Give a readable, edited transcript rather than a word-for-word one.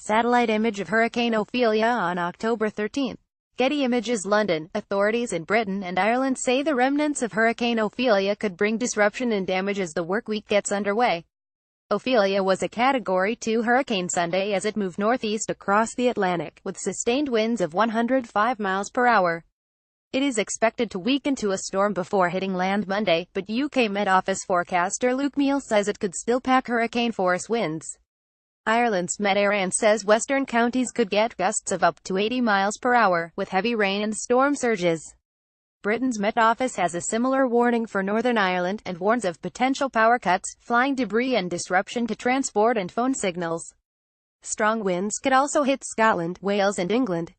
satellite image of Hurricane Ophelia on October 13. Getty Images London. Authorities in Britain and Ireland say the remnants of Hurricane Ophelia could bring disruption and damage as the workweek gets underway. Ophelia was a Category 2 hurricane Sunday as it moved northeast across the Atlantic, with sustained winds of 105 miles per hour. It is expected to weaken to a storm before hitting land Monday, but UK Met Office forecaster Luke Meal says it could still pack hurricane-force winds. Ireland's Met Éireann says western counties could get gusts of up to 80 miles per hour, with heavy rain and storm surges. Britain's Met Office has a similar warning for Northern Ireland, and warns of potential power cuts, flying debris and disruption to transport and phone signals. Strong winds could also hit Scotland, Wales and England.